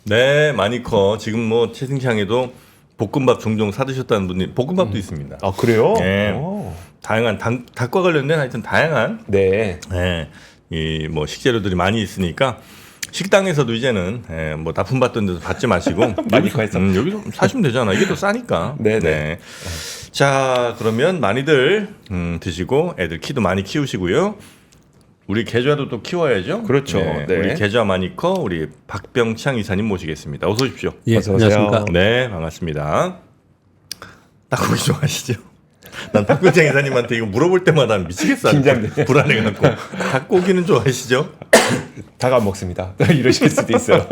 네, 많이 커. 지금 뭐 채팅창에도 볶음밥 종종 사드셨다는 분이 볶음밥도 있습니다. 아 그래요? 네. 오. 다양한 닭과 관련된 하여튼 다양한 네. 이 뭐 식재료들이 많이 있으니까 식당에서도 이제는 뭐 납품 받던 데서 받지 마시고 마니커에서. 여기서 사시면 되잖아. 이게 더 싸니까. 네네. 네. 자, 그러면 많이들 드시고 애들 키도 많이 키우시고요. 우리 계좌도 또 키워야죠. 그렇죠. 네. 우리 계좌 마니커 우리 박병창 이사님 모시겠습니다. 어서 오십시오. 예, 어서 오세요. 안녕하십니까. 네, 반갑습니다. 닭고기 좋아하시죠? 난 박병창 이사님한테 이거 물어볼 때마다 미치겠어. 긴장돼. 불안해갖고. 닭고기는 좋아하시죠? 닭 안 먹습니다. 이러실 수도 있어요.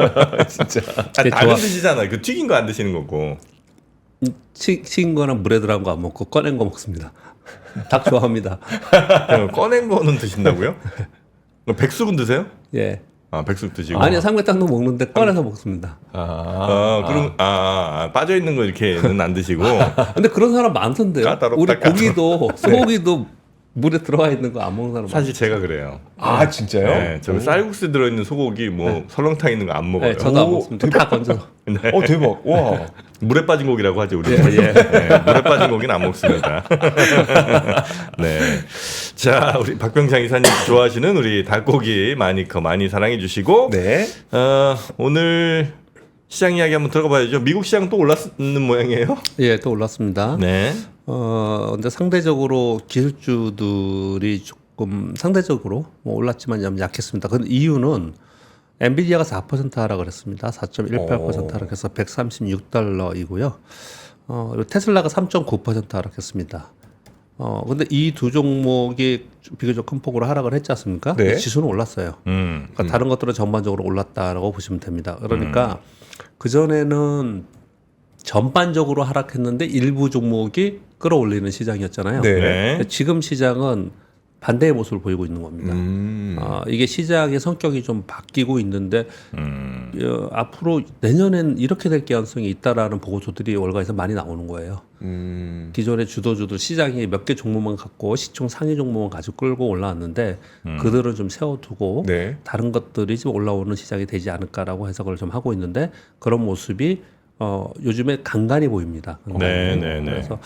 진짜. 아, 네, 닭은 좋아. 드시잖아요. 그 튀긴 거 안 드시는 거고. 튀긴 거나 물에 들어간 거 안 먹고 꺼낸 거 먹습니다. 닭 좋아합니다. 꺼낸 거는 드신다고요? 백숙은 드세요? 예. 아, 백숙 드시고. 아니 삼계탕도 먹는데 꺼내서 먹습니다. 그럼 빠져 있는 거 이렇게는 안 드시고. 근데 그런 사람 많던데요. 까다롭다, 우리 까다롭다. 고기도 소고기도 물에 들어가 있는 거 안 먹는 사람 사실 제가 그래요. 아 진짜요? 네, 저 쌀국수 들어있는 소고기 뭐 설렁탕 있는 거 안 먹어요. 네, 저도 안 오, 먹습니다. 다 건져서. 대박. 와. 물에 빠진 고기라고 하죠 우리. 예, 예. 네, 물에 빠진 고기는 안 먹습니다. 네. 자, 우리 박병창 이사님 좋아하시는 우리 닭고기 많이 사랑해 주시고. 네. 오늘 시장 이야기 한번 들어가 봐야죠. 미국 시장 또 올랐는 모양이에요. 예, 또 올랐습니다. 네. 근데 상대적으로 기술주들이 조금 상대적으로 뭐 올랐지만 좀 약했습니다. 그 이유는 엔비디아가 4% 하락을 했습니다. 4.18% 하락해서 136달러이고요. 그리고 테슬라가 3.9% 하락했습니다. 근데 이 두 종목이 비교적 큰 폭으로 하락을 했지 않습니까? 네. 지수는 올랐어요. 그러니까 다른 것들은 전반적으로 올랐다라고 보시면 됩니다. 그러니까 그전에는 전반적으로 하락했는데 일부 종목이 끌어올리는 시장이었잖아요. 네. 지금 시장은 반대의 모습을 보이고 있는 겁니다. 이게 시장의 성격이 좀 바뀌고 있는데 앞으로 내년엔 이렇게 될 가능성이 있다라는 보고서들이 월가에서 많이 나오는 거예요. 기존의 주도주들 시장이 몇 개 종목만 갖고 시총 상위 종목만 가지고 끌고 올라왔는데 그들을 좀 세워두고 네. 다른 것들이 좀 올라오는 시장이 되지 않을까라고 해석을 좀 하고 있는데 그런 모습이 요즘에 간간히 보입니다. 네. 그래서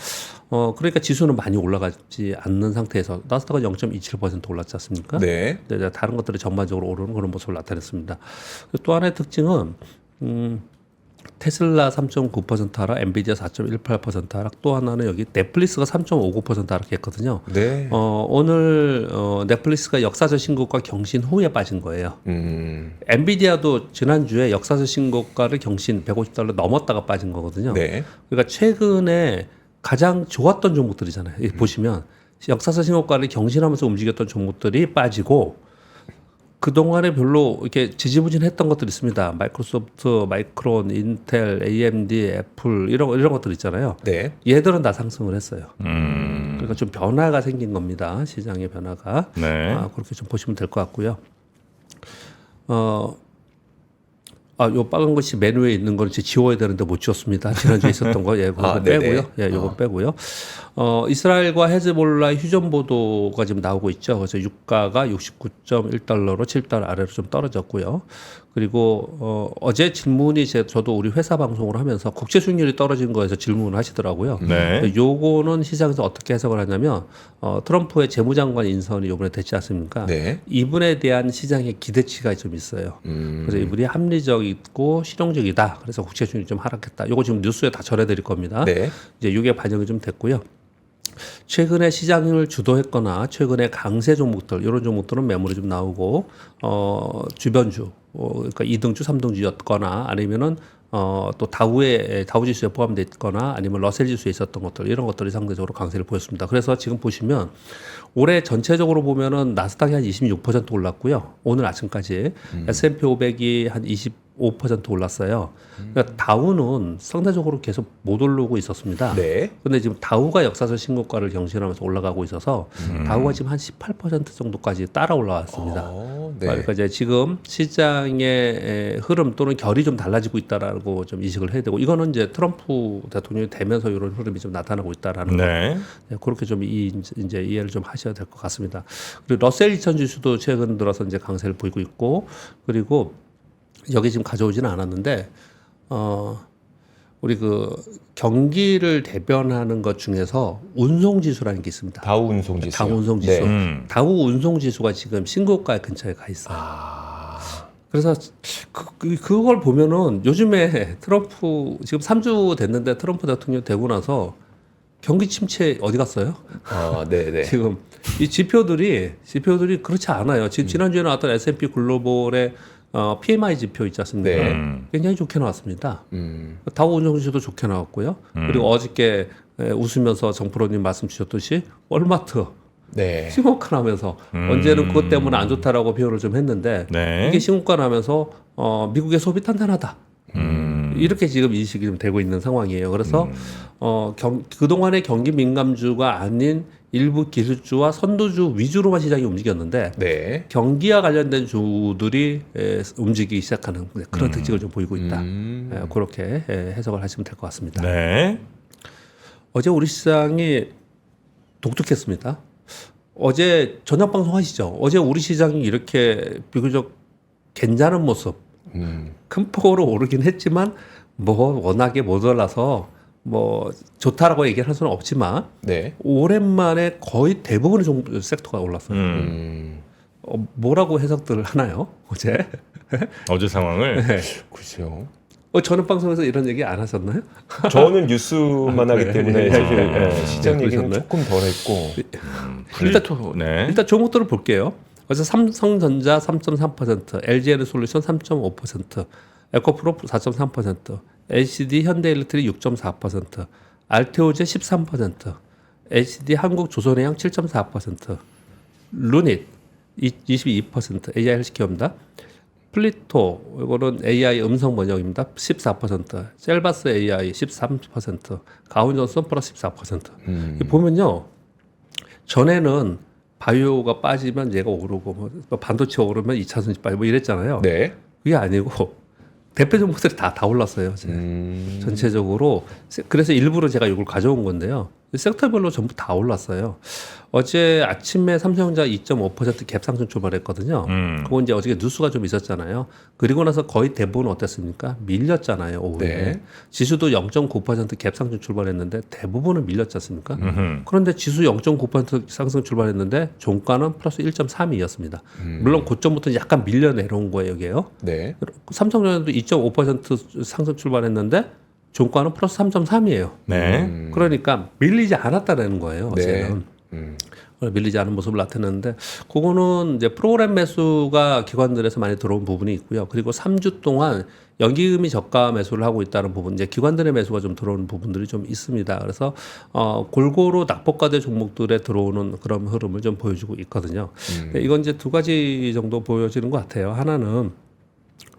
그러니까 지수는 많이 올라가지 않는 상태에서 나스닥은 0.27% 올랐지 않습니까? 네. 근데 다른 것들이 전반적으로 오르는 그런 모습을 나타냈습니다. 또 하나의 특징은 테슬라 3.9% 하락, 엔비디아 4.18% 하락, 또 하나는 여기 넷플릭스가 3.59% 하락했거든요. 네. 오늘 넷플릭스가 역사적 신고가 경신 후에 빠진 거예요. 엔비디아도 지난주에 역사적 신고가를 경신 150달러 넘었다가 빠진 거거든요. 네. 그러니까 최근에 가장 좋았던 종목들이잖아요. 보시면 역사적 신고가를 경신하면서 움직였던 종목들이 빠지고 그동안에 별로 이렇게 지지부진했던 것들이 있습니다. 마이크로소프트, 마이크론, 인텔, AMD, 애플 이런 것들 있잖아요. 네. 얘들은 다 상승을 했어요. 그러니까 좀 변화가 생긴 겁니다. 시장의 변화가. 네. 그렇게 좀 보시면 될 것 같고요. 요 빨간 것이 맨 위에 있는 거는 지워야 되는데 못 지웠습니다. 지난주에 있었던 거, 예, 그거 네네. 빼고요. 예, 요거 빼고요. 이스라엘과 헤즈볼라 휴전 보도가 지금 나오고 있죠. 그래서 유가가 69.1달러로 7달러 아래로 좀 떨어졌고요. 그리고 어제 질문이 저도 우리 회사 방송을 하면서 국채 수익률이 떨어진 거에서 질문을 하시더라고요. 네. 요거는 시장에서 어떻게 해석을 하냐면 트럼프의 재무장관 인선이 요번에 됐지 않습니까? 네. 이분에 대한 시장의 기대치가 좀 있어요. 그래서 이분이 합리적이고 실용적이다. 그래서 국채 수익률이 좀 하락했다. 요거 지금 뉴스에 다 전해드릴 겁니다. 네. 이제 이게 반영이 좀 됐고요. 최근에 시장을 주도했거나 최근에 강세 종목들 이런 종목들은 매물이 좀 나오고 주변주 그러니까 2등주, 3등주였거나 아니면은 또 다우 지수에 포함되어 있거나 아니면 러셀 지수에 있었던 것들 이런 것들이 상대적으로 강세를 보였습니다. 그래서 지금 보시면 올해 전체적으로 보면은 나스닥이 한 26% 올랐고요. 오늘 아침까지 S&P 500이 한 25% 올랐어요. 그러니까 다우는 상대적으로 계속 못 오르고 있었습니다. 네. 근데 지금 다우가 역사적 신고가를 경신하면서 올라가고 있어서 다우가 지금 한 18% 정도까지 따라 올라왔습니다. 네. 그러니까 이제 지금 시장의 흐름 또는 결이 좀 달라지고 있다라고 좀 인식을 해야 되고 이거는 이제 트럼프 대통령이 되면서 이런 흐름이 좀 나타나고 있다라는 네. 네, 그렇게 좀 이제 이해를 좀 하셔야 될 것 같습니다. 그리고 러셀 2000 지수도 최근 들어서 이제 강세를 보이고 있고 그리고 여기 지금 가져오지는 않았는데 우리 그 경기를 대변하는 것 중에서 운송지수라는 게 있습니다. 다우 운송지수. 다우 운송지수. 네. 다우 운송지수가 지금 신고가 근처에 가 있어요. 그래서 그걸 보면은 요즘에 트럼프 지금 3주 됐는데 트럼프 대통령 되고 나서 경기 침체 어디 갔어요? 네네. 지금 이 지표들이 그렇지 않아요. 지금 지난주에 나왔던 S&P 글로벌의 PMI 지표 있지 않습니까? 네. 굉장히 좋게 나왔습니다. 다우 운송지수도 좋게 나왔고요. 그리고 어저께 웃으면서 정프로님 말씀 주셨듯이 월마트 네. 신고가 나면서 언제는 그것 때문에 안 좋다라고 표현을 좀 했는데 네. 이게 신고가 나면서 미국의 소비 탄탄하다. 이렇게 지금 인식이 좀 되고 있는 상황이에요. 그래서 그동안의 경기 민감주가 아닌 일부 기술주와 선도주 위주로만 시장이 움직였는데 네. 경기와 관련된 주들이 움직이기 시작하는 그런 특징을 좀 보이고 있다. 그렇게 해석을 하시면 될 것 같습니다. 네. 어제 우리 시장이 독특했습니다. 어제 저녁 방송 하시죠? 어제 우리 시장이 이렇게 비교적 괜찮은 모습, 큰 폭으로 오르긴 했지만 뭐 워낙에 못 올라서 뭐 좋다라고 얘기를 할 수는 없지만 네. 오랜만에 거의 대부분의 섹터가 올랐어요. 뭐라고 해석들을 하나요? 어제? 어제 상황을 네. 그죠. 저녁 방송에서 이런 얘기 안 하셨나요? 저는 뉴스만 하기 때문에 사실 시장 얘기는 그러셨나요? 조금 덜 했고. 네. 일단 종목들을 볼게요. 어제 삼성전자 3.3%, LG에너솔루션 3.5%, 에코프로 4.3%, LCD 현대일렉트릭 6.4%, 알테오제 13%, HD 한국조선해양 7.4%, 루닛 22%, AI 헬스케어입니다. 플리토 이거는 AI 음성 번역입니다. 14%, 셀바스 AI 13%, 가온존슨 플러스 14%. 보면요. 전에는 바이오가 빠지면 얘가 오르고 뭐 반도체 오르면 2차 전지 빠지고 뭐 이랬잖아요. 네. 그게 아니고 대표 종목들이 다 올랐어요. 어제. 전체적으로. 그래서 일부러 제가 이걸 가져온 건데요. 섹터별로 전부 다 올랐어요. 어제 아침에 삼성전자 2.5% 갭 상승 출발했거든요. 그건 이제 어저께 뉴스가 좀 있었잖아요. 그리고 나서 거의 대부분 어땠습니까? 밀렸잖아요. 오후에. 네. 지수도 0.9% 갭 상승 출발했는데 대부분은 밀렸지 않습니까? 그런데 지수 0.9% 상승 출발했는데 종가는 플러스 1.32였습니다. 물론 고점부터 약간 밀려 내려온 거예요. 여기에요. 네. 삼성전자도 2.5% 상승 출발했는데 종가는 플러스 3.3이에요. 네. 그러니까 밀리지 않았다는 거예요. 네. 어제는. 밀리지 않은 모습을 나타냈는데 그거는 이제 프로그램 매수가 기관들에서 많이 들어온 부분이 있고요. 그리고 3주 동안 연기금이 저가 매수를 하고 있다는 부분, 이제 기관들의 매수가 좀 들어오는 부분들이 좀 있습니다. 그래서 골고루 낙폭과대 종목들에 들어오는 그런 흐름을 좀 보여주고 있거든요. 이건 이제 두 가지 정도 보여지는 것 같아요. 하나는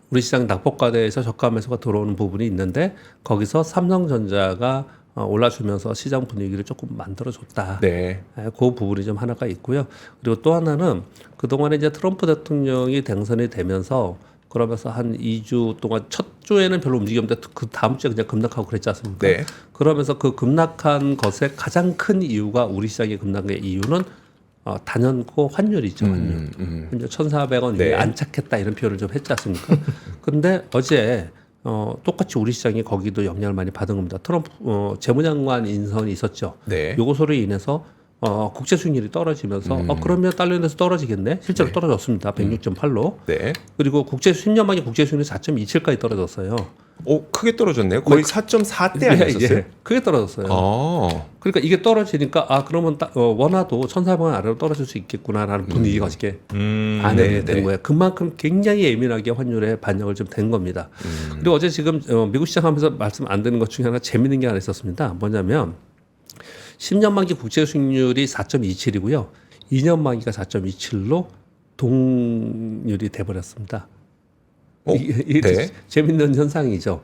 우리 시장 낙폭과대에서 저가 매수가 들어오는 부분이 있는데 거기서 삼성전자가 올라주면서 시장 분위기를 조금 만들어줬다. 네. 그 부분이 좀 하나가 있고요. 그리고 또 하나는 그동안에 이제 트럼프 대통령이 당선이 되면서 그러면서 한 2주 동안 첫 주에는 별로 움직임이 없는데 그 다음 주에 그냥 급락하고 그랬지 않습니까? 네. 그러면서 그 급락한 것의 가장 큰 이유가 우리 시장이 급락의 이유는 단연코 환율이죠. 환율. 환율 1,400원 네. 위에 안착했다 이런 표현을 좀 했지 않습니까? 그런데 어제 똑같이 우리 시장이 거기도 영향을 많이 받은 겁니다. 트럼프 재무장관 인선이 있었죠. 네. 요것으로 인해서 국제 수익률이 떨어지면서 그러면 달러인에서 떨어지겠네. 실제로 떨어졌습니다. 106.8로. 네. 그리고 10년만기 국제 수익률이 4.27까지 떨어졌어요. 크게 떨어졌네요. 거의 4.4대 아니었어요? 크게 떨어졌어요. 그러니까 이게 떨어지니까 그러면 원화도 1,400원 아래로 떨어질 수 있겠구나라는 분위기가 어떻게 반영이 된 거예요. 그만큼 굉장히 예민하게 환율에 반영을 좀 된 겁니다. 그리고 어제 지금 미국 시장 하면서 말씀 안 드는 것 중에 하나 재밌는 게 하나 있었습니다. 뭐냐면 10년 만기 국채 수익률이 4.27이고요. 2년 만기가 4.27로 동률이 돼버렸습니다. 이게 네. 재밌는 현상이죠.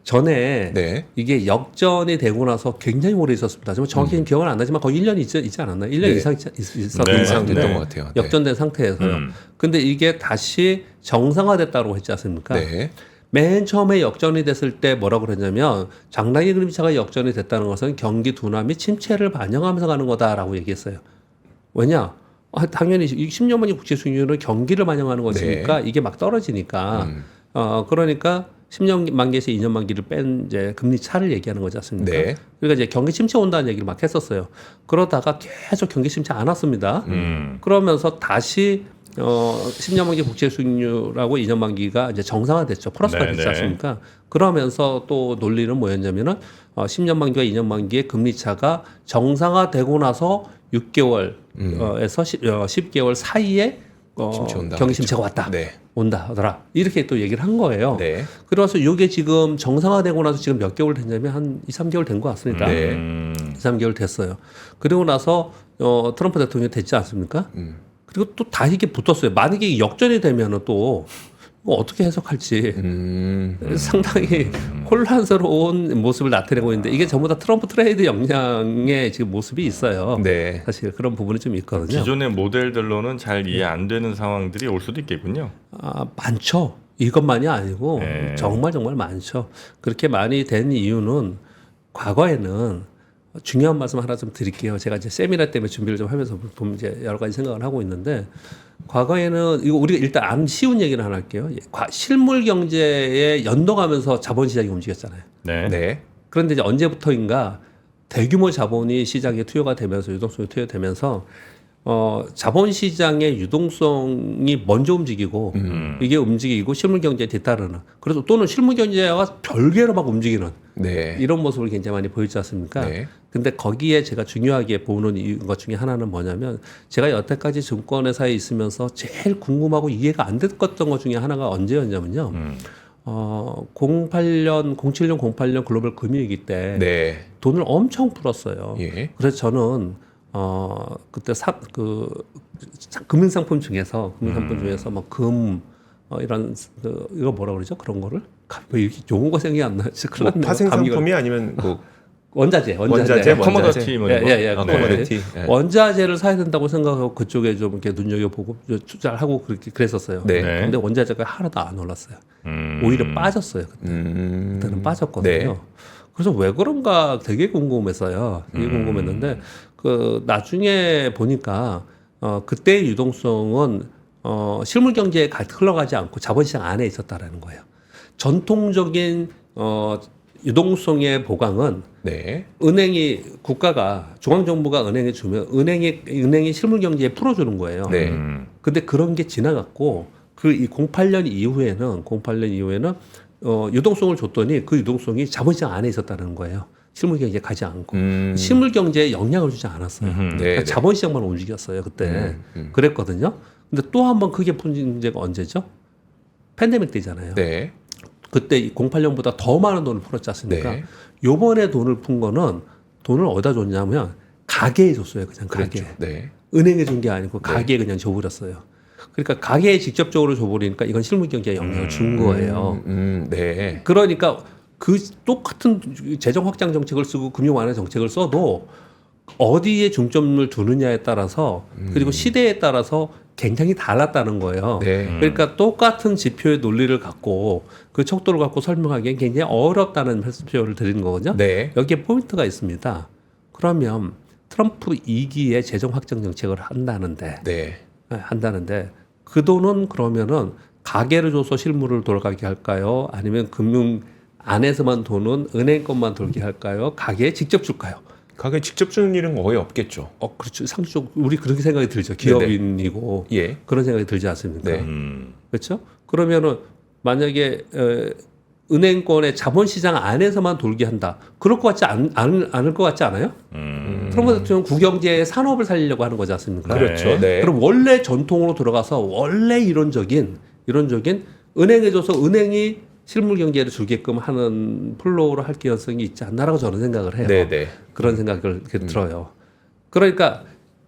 전에 네. 이게 역전이 되고 나서 굉장히 오래 있었습니다. 정확히 기억은 안 나지만 거의 1년 있지 않았나요? 1년 네. 이상 있었던 네. 이상 것 됐던 같은데 것 같아요. 네. 역전된 상태에서요. 근데 이게 다시 정상화됐다고 했지 않습니까? 네. 맨 처음에 역전이 됐을 때 뭐라고 그랬냐면 장단기 그림차가 역전이 됐다는 것은 경기 둔화 및 침체를 반영하면서 가는 거다라고 얘기했어요. 왜냐? 당연히 10년 만기 국채 수익률은 경기를 반영하는 것이니까 이게 막 떨어지니까 그러니까 10년 만기에서 2년 만기를 뺀 이제 금리 차를 얘기하는 거지 않습니까? 네. 그러니까 이제 경기 침체 온다는 얘기를 막 했었어요. 그러다가 계속 경기 침체 안 왔습니다. 그러면서 다시 10년 만기 국채 수익률하고 2년 만기가 이제 정상화됐죠. 플러스가 네, 됐지 네. 않습니까? 그러면서 또 논리는 뭐였냐면은 10년 만기와 2년 만기의 금리 차가 정상화되고 나서 6개월 에서 10개월 사이에 침체 온다 경기 그랬죠. 침체가 왔다. 네. 온다 하더라. 이렇게 또 얘기를 한 거예요. 네. 그래서 이게 지금 정상화되고 나서 지금 몇 개월 됐냐면 한 2, 3개월 된 것 같습니다. 네. 2, 3개월 됐어요. 그리고 나서 트럼프 대통령이 됐지 않습니까? 그리고 또 다 이게 붙었어요. 만약에 이게 역전이 되면은 또 이거 어떻게 해석할지 상당히 혼란스러운 모습을 나타내고 있는데 이게 전부 다 트럼프 트레이드 역량의 지금 모습이 있어요. 네. 사실 그런 부분이 좀 있거든요. 기존의 모델들로는 잘 이해 안 되는 상황들이 올 수도 있겠군요. 많죠. 이것만이 아니고 네. 정말 많죠. 그렇게 많이 된 이유는 과거에는 중요한 말씀 하나 좀 드릴게요. 제가 이제 세미나 때문에 준비를 좀 하면서 보면 이제 여러 가지 생각을 하고 있는데 과거에는 이거 우리가 일단 쉬운 얘기를 하나 할게요. 실물 경제에 연동하면서 자본시장이 움직였잖아요. 네. 네. 그런데 이제 언제부터인가 대규모 자본이 시장에 투여가 되면서 유동성이 투여되면서 자본시장의 유동성이 먼저 움직이고 이게 움직이고 실물 경제에 뒤따르는 그래서 또는 실물 경제와 별개로 막 움직이는 네. 이런 모습을 굉장히 많이 보이지 않습니까? 네. 근데 거기에 제가 중요하게 보는 것 중에 하나는 뭐냐면 제가 여태까지 증권회사에 있으면서 제일 궁금하고 이해가 안 됐던 것 중에 하나가 언제였냐면요. 07년, 08년 글로벌 금융위기 때 네. 돈을 엄청 풀었어요. 예. 그래서 저는 그때 금융상품 중에서 뭐 이런 이거 뭐라 그러죠? 그런 거를 뭐 이렇게 용어가 생각이 안 나요. 진짜 큰일 뭐 났네요. 파생 감기가. 상품이 아니면 뭐 원자재. 커머더티 뭐 이런 거? 예, 네. 커머더티. 예. 원자재를 사야 된다고 생각하고 그쪽에 좀 이렇게 눈여겨보고 투자를 하고 그랬었어요. 네. 네. 근데 원자재가 하나도 안 올랐어요. 오히려 빠졌어요. 그때는 빠졌거든요. 네. 그래서 왜 그런가 되게 궁금했어요. 되게 궁금했는데 그 나중에 보니까 그때의 유동성은 실물 경제에 흘러가지 않고 자본시장 안에 있었다라는 거예요. 전통적인 유동성의 보강은 네. 국가가 중앙정부가 은행에 주면 은행이 실물 경제에 풀어주는 거예요. 네. 근데 그런 게 지나갔고 이 08년 이후에는 유동성을 줬더니 그 유동성이 자본시장 안에 있었다는 거예요. 실물 경제에 가지 않고 실물 경제에 영향을 주지 않았어요. 네, 그러니까 네. 자본시장만 움직였어요 그때. 그랬거든요. 근데 또 한 번 크게 푼 문제가 언제죠? 팬데믹 때잖아요. 네. 그때 08년보다 더 많은 돈을 풀었지 않습니까? 네. 요번에 돈을 푼 거는 돈을 어디다 줬냐면 가게에 줬어요. 그냥 가게. 그렇죠. 네. 은행에 준 게 아니고 가게에 그냥 줘버렸어요. 그러니까 가게에 직접적으로 줘버리니까 이건 실물 경제에 영향을 준 거예요. 네. 그러니까 그 똑같은 재정 확장 정책을 쓰고 금융 완화 정책을 써도 어디에 중점을 두느냐에 따라서 그리고 시대에 따라서 굉장히 달랐다는 거예요. 네. 그러니까 똑같은 지표의 논리를 갖고 그 척도를 갖고 설명하기엔 굉장히 어렵다는 표현을 드리는 거거든요. 네. 여기에 포인트가 있습니다. 그러면 트럼프 2기의 재정 확장 정책을 한다는데 그 돈은 그러면은 가계를 줘서 실물을 돌아가게 할까요? 아니면 금융 안에서만 돈은 은행 것만 돌게 할까요? 가게에 직접 줄까요? 가게 직접 주는 일은 거의 없겠죠. 그렇죠. 상식 우리 그렇게 생각이 들죠. 기업인이고 예. 그런 생각이 들지 않습니까? 네. 그렇죠? 그러면은 만약에 은행권의 자본시장 안에서만 돌게 한다. 그럴 것 같지 않을 것 같지 않아요? 트럼프 대통령 국영제의 산업을 살리려고 하는 거지 않습니까? 그렇죠. 네. 그럼 원래 전통으로 들어가서 원래 이론적인 은행에 줘서 은행이 실물 경제를 주게끔 하는 플로우로 할 가능성이 있지 않나라고 저는 생각을 해요. 네네. 그런 생각을 이렇게 들어요. 그러니까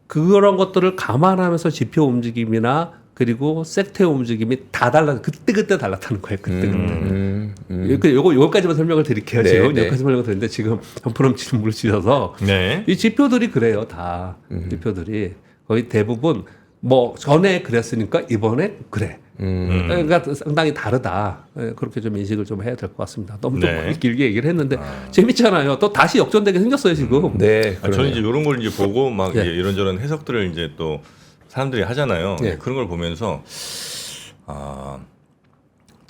그런 것들을 감안하면서 지표 움직임이나 그리고 섹터의 움직임이 다 그때 달랐다는 거예요. 그때. 요거까지만 설명을 드릴게요. 네, 지금 네. 여기까지 설명을 드리는데 지금 한푸름 질문을 주셔서 네. 이 지표들이 그래요. 다 지표들이 거의 대부분 뭐 전에 그랬으니까 이번에 그래. 그러니까 상당히 다르다. 그렇게 좀 인식을 좀 해야 될 것 같습니다. 너무 좀 네. 길게 얘기를 했는데 재밌잖아요. 또 다시 역전되게 생겼어요 지금. 네. 저는 이제 이런 걸 이제 보고 막 예. 이제 이런저런 해석들을 이제 또 사람들이 하잖아요. 예. 그런 걸 보면서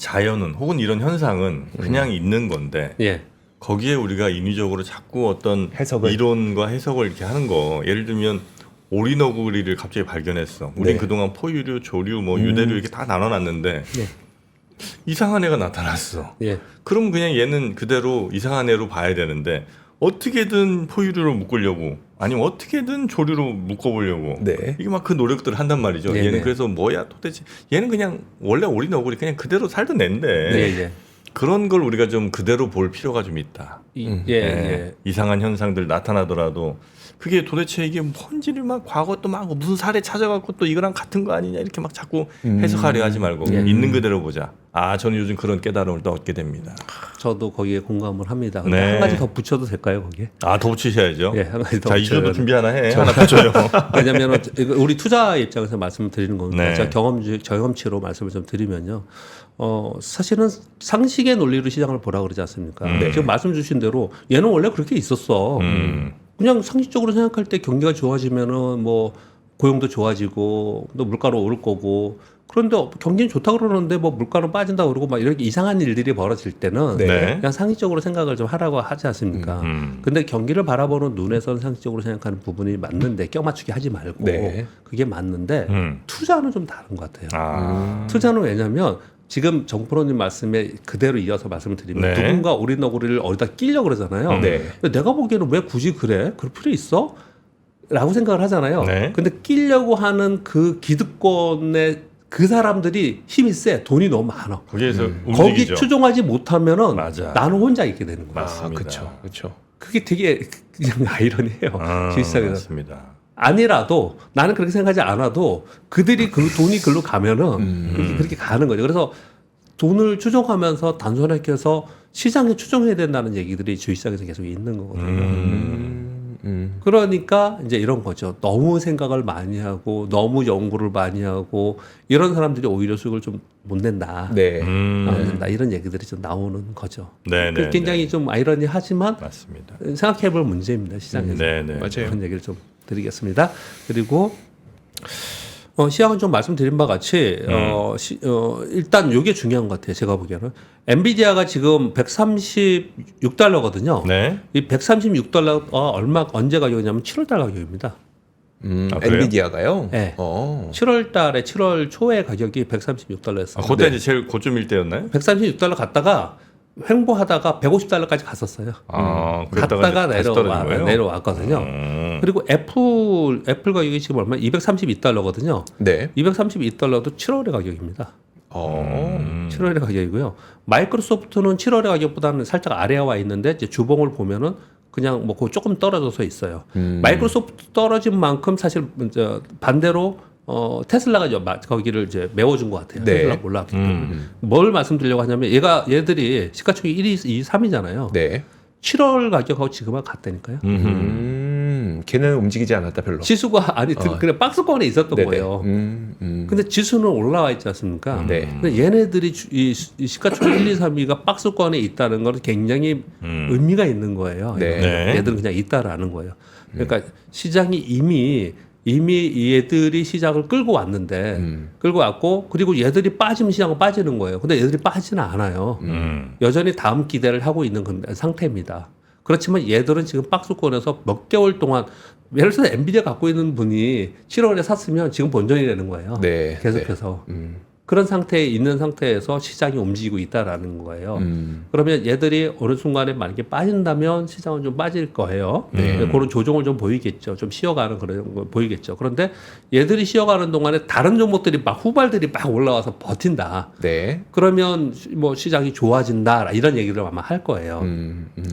자연은 혹은 이런 현상은 그냥 있는 건데 예. 거기에 우리가 인위적으로 자꾸 어떤 해석을. 이론과 해석을 이렇게 하는 거 예를 들면 오리너구리를 갑자기 발견했어. 우린 네. 그동안 포유류, 조류, 뭐 유대류 이렇게 다 나눠놨는데 예. 이상한 애가 나타났어. 예. 그럼 그냥 얘는 그대로 이상한 애로 봐야 되는데 어떻게든 포유류로 묶으려고 아니면 어떻게든 조류로 묶어보려고 네. 이게 막 그 노력들을 한단 말이죠. 네네. 얘는 그래서 뭐야 도대체 얘는 그냥 원래 오리너구리 그냥 그대로 살던 애인데 예. 예. 그런 걸 우리가 좀 그대로 볼 필요가 좀 있다. 예. 예. 예. 이상한 현상들 나타나더라도 그게 도대체 이게 뭔지를 막 과거 또 막 무슨 사례 찾아갖고 또 이거랑 같은 거 아니냐 이렇게 막 자꾸 해석하려 하지 말고 있는 그대로 보자. 아 저는 요즘 그런 깨달음을 또 얻게 됩니다. 저도 거기에 공감을 합니다. 근데 네. 한 가지 더 붙여도 될까요, 거기에? 아 더 붙이셔야죠. 예, 한 가지 더 자 붙여야 이주도 돼요. 준비 하나 해. 하나 붙여요. 왜냐하면 우리 투자 입장에서 말씀을 드리는 겁니다. 네. 제가 경험치로 말씀을 좀 드리면요. 사실은 상식의 논리로 시장을 보라 그러지 않습니까? 지금 말씀 주신 대로 얘는 원래 그렇게 있었어. 그냥 상식적으로 생각할 때 경기가 좋아지면은 뭐 고용도 좋아지고 또 물가는 오를 거고 그런데 경기는 좋다 그러는데 뭐 물가는 빠진다 그러고 막 이렇게 이상한 일들이 벌어질 때는 네. 그냥 상식적으로 생각을 좀 하라고 하지 않습니까? 근데 경기를 바라보는 눈에서는 상식적으로 생각하는 부분이 맞는데 껴맞추기 하지 말고 네. 그게 맞는데 투자는 좀 다른 것 같아요. 아. 투자는 왜냐하면 지금 정프로님 말씀에 그대로 이어서 말씀을 드리면 네. 누군가 오리너구리를 어디다 끼려고 그러잖아요. 네. 근데 내가 보기에는 왜 굳이 그래? 그럴 필요 있어? 라고 생각을 하잖아요. 네. 근데 끼려고 하는 그 기득권의 그 사람들이 힘이 세. 돈이 너무 많아. 거기에서 거기 움직이죠. 추종하지 못하면은 맞아. 나는 혼자 있게 되는 거야. 맞습니다. 그렇죠. 그렇죠. 그게 되게 그냥 아이러니해요. 실상에서. 맞습니다. 아니라도 나는 그렇게 생각하지 않아도 그들이 그 돈이 글로 가면은 그렇게 가는 거죠. 그래서 돈을 추종하면서 단순하게 해서 시장에 추종해야 된다는 얘기들이 주식시장에서 계속 있는 거거든요. 그러니까 이제 이런 거죠. 너무 생각을 많이 하고 너무 연구를 많이 하고 이런 사람들이 오히려 수익을 좀 못 낸다. 네. 못 낸다. 이런 얘기들이 좀 나오는 거죠. 네, 네, 굉장히 좀 아이러니하지만 맞습니다. 생각해볼 문제입니다. 시장에서. 네, 네. 맞아요. 그런 얘기를 좀 드리겠습니다. 그리고 시장은 좀 말씀드린 바 같이 일단 이게 중요한 것 같아요. 제가 보기에는 엔비디아가 지금 136달러거든요. 네. 이 136달러가 언제 가격이냐면 7월달 가격입니다. 아, 그래요? 엔비디아가요? 네. 7월 초에 가격이 136달러였어요. 아, 그때 이제 제일 고점일 때였나요? 136달러 갔다가 횡보하다가 150달러까지 갔었어요. 갔다가 내려왔거든요. 그리고 애플 가격이 지금 얼마? 232달러거든요. 네. 232달러도 7월의 가격입니다. 7월의 가격이고요. 마이크로소프트는 7월의 가격보다는 살짝 아래에 와 있는데 이제 주봉을 보면은 그냥 뭐 조금 떨어져서 있어요. 마이크로소프트 떨어진 만큼 사실 반대로 테슬라가 거기를 이제 메워준 것 같아요. 네. 테슬라 올라왔기 때문에. 뭘 말씀드리려고 하냐면 얘들이 시가총액 1위, 2, 3위잖아요. 네. 7월 가격하고 지금하고 같다니까요. 걔는 움직이지 않았다 별로. 지수가 그래 박스권에 있었던 네네. 거예요. 근데 지수는 올라와 있지 않습니까? 네. 근데 얘네들이 이 시가총액 1, 2, 3위가 박스권에 있다는 건 굉장히 의미가 있는 거예요. 네. 네. 얘들은 그냥 있다라는 거예요. 그러니까 시장이 이미 얘들이 시장을 끌고 왔는데 끌고 왔고 그리고 얘들이 빠지면 시장은 빠지는 거예요. 근데 얘들이 빠지는 않아요. 여전히 다음 기대를 하고 있는 상태입니다. 그렇지만 얘들은 지금 박스권에서 몇 개월 동안 예를 들어서 엔비디아 갖고 있는 분이 7월에 샀으면 지금 본전이 되는 거예요. 네. 계속해서. 그런 상태에 있는 상태에서 시장이 움직이고 있다라는 거예요. 그러면 얘들이 어느 순간에 만약에 빠진다면 시장은 좀 빠질 거예요. 그런 조정을 좀 보이겠죠. 좀 쉬어가는 그런 거 보이겠죠. 그런데 얘들이 쉬어가는 동안에 다른 종목들이 후발들이 막 올라와서 버틴다. 네. 그러면 뭐 시장이 좋아진다. 이런 얘기를 아마 할 거예요.